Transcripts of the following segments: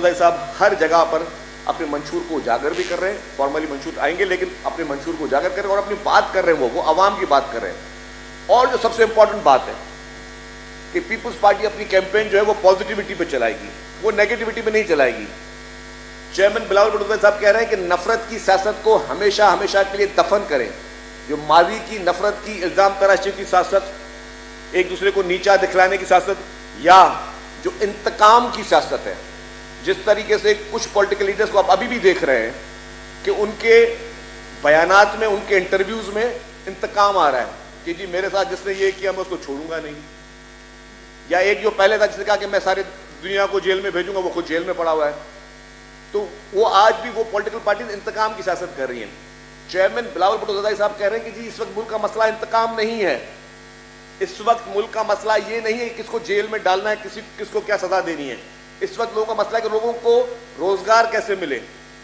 صاحب ہر جگہ پر اپنے منشور کو اجاگر بھی کر رہے ہیں، فارملی منشور آئیں گے لیکن اپنے منشور کو اجاگر کر رہے ہیں اور اپنی بات کر رہے ہیں، وہ عوام کی بات کر رہے ہیں۔ اور جو سب سے امپورٹنٹ بات ہے کہ پیپلز پارٹی اپنی کیمپین جو ہے وہ پازیٹیوٹی پہ چلائے گی، وہ نیگیٹیوٹی پہ نہیں چلائے گی۔ چیئرمین بلاول بھٹو صاحب کہہ رہے ہیں کہ نفرت کی سیاست کو ہمیشہ ہمیشہ کے لیے دفن کریں۔ جو ماضی کی نفرت کی الزام تراشی کی سیاست، ایک دوسرے کو نیچا دکھلانے کی سیاست، یا جو انتقام کی سیاست ہے، جس طریقے سے کچھ پولیٹیکل لیڈرز کو آپ ابھی بھی دیکھ رہے ہیں کہ ان کے بیانات میں، ان کے انٹرویوز میں انتقام آ رہا ہے کہ جی میرے ساتھ جس نے یہ کیا میں اس کو چھوڑوں گا نہیں، یا ایک جو پہلے تھا جس نے کہا کہ میں سارے دنیا کو جیل میں بھیجوں گا، وہ خود جیل میں پڑا ہوا ہے۔ تو وہ آج بھی وہ پولیٹیکل پارٹیز انتقام کی سیاست کر رہی ہیں۔ چیئرمین بلاول بھٹو زرداری صاحب کہہ رہے ہیں کہ جی اس وقت ملک کا مسئلہ انتقام نہیں ہے، اس وقت ملک کا مسئلہ یہ نہیں ہے کہ کس کو جیل میں ڈالنا ہے، کس کو کیا سزا دینی ہے۔ اس وقت لوگوں کا مسئلہ ہے کہ لوگوں کو روزگار کیسے ملے،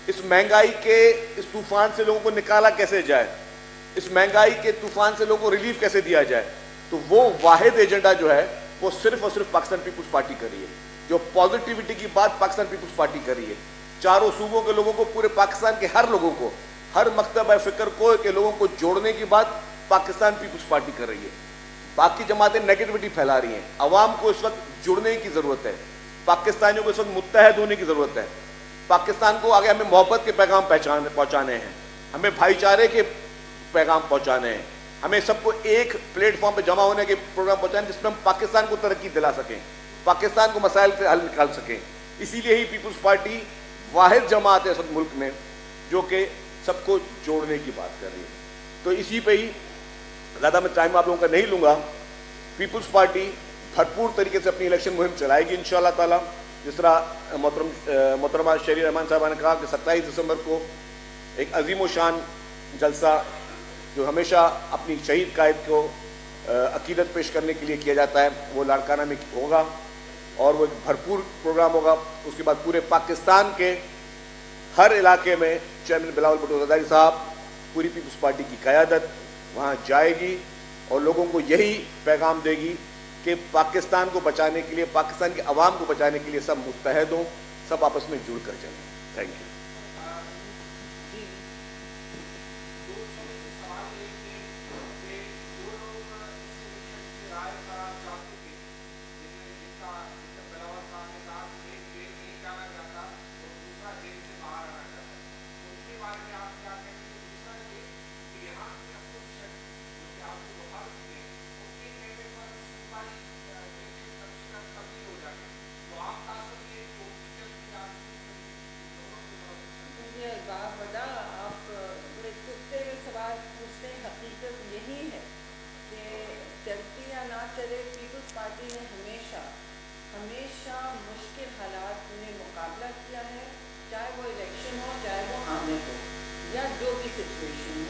اس مہنگائی کے اس طوفان سے لوگوں کو نکالا کیسے جائے، اس مہنگائی کے طوفان سے لوگوں کو ریلیف کیسے دیا جائے۔ تو وہ واحد ایجنڈا جو ہے وہ صرف اور صرف پاکستان پیپلز پارٹی کر رہی ہے۔ جو پازیٹیوٹی کی بات پاکستان پیپلز پارٹی کر رہی ہے، چاروں صوبوں کے لوگوں کو، پورے پاکستان کے ہر لوگوں کو، ہر مکتبہ فکر کو کے لوگوں کو جوڑنے کی بات پاکستان پیپلز پارٹی کر رہی ہے۔ باقی جماعتیں نیگیٹیوٹی پھیلا رہی ہیں۔ عوام کو اس وقت جڑنے کی ضرورت ہے، پاکستانیوں کو اس وقت متحد ہونے کی ضرورت ہے۔ پاکستان کو آگے ہمیں محبت کے پیغام پہنچانے ہیں، ہمیں بھائی چارے کے پیغام پہنچانے ہیں، ہمیں سب کو ایک پلیٹ فارم پہ جمع ہونے کے پروگرام پہنچانے جس میں ہم پاکستان کو ترقی دلا سکیں، پاکستان کو مسائل سے حل نکال سکیں۔ اسی لیے ہی پیپلز پارٹی واحد جماعت ہے اس وقت ملک میں جو کہ سب کو جوڑنے کی بات کر رہی ہے۔ تو اسی پہ ہی زیادہ میں ٹائم آپ لوگوں کا نہیں لوں گا۔ پیپلز پارٹی بھرپور طریقے سے اپنی الیکشن مہم چلائے گی انشاءاللہ تعالی۔ جس طرح محترمہ شہری رحمان صاحبہ نے کہا کہ 27 دسمبر کو ایک عظیم و شان جلسہ جو ہمیشہ اپنی شہید قائد کو عقیدت پیش کرنے کے لیے کیا جاتا ہے، وہ لاڑکانہ میں ہوگا اور وہ ایک بھرپور پروگرام ہوگا۔ اس کے بعد پورے پاکستان کے ہر علاقے میں چیئرمین بلاول بھٹو زرداری صاحب، پوری پیپلز پارٹی کی قیادت وہاں جائے گی اور لوگوں کو یہی پیغام دے گی کہ پاکستان کو بچانے کے لیے، پاکستان کی عوام کو بچانے کے لیے سب متحد ہوں، سب آپس میں جڑ کر چلیں۔ Thank you. آپ بڑے کتے میں سوال پوچھتے ہیں۔ حقیقت یہی ہے کہ چلتی یا نہ چلے، پیپلز پارٹی نے ہمیشہ مشکل حالات میں مقابلہ کیا ہے، چاہے وہ الیکشن ہو، چاہے وہ آنے ہو، یا جو بھی سچویشن ہو۔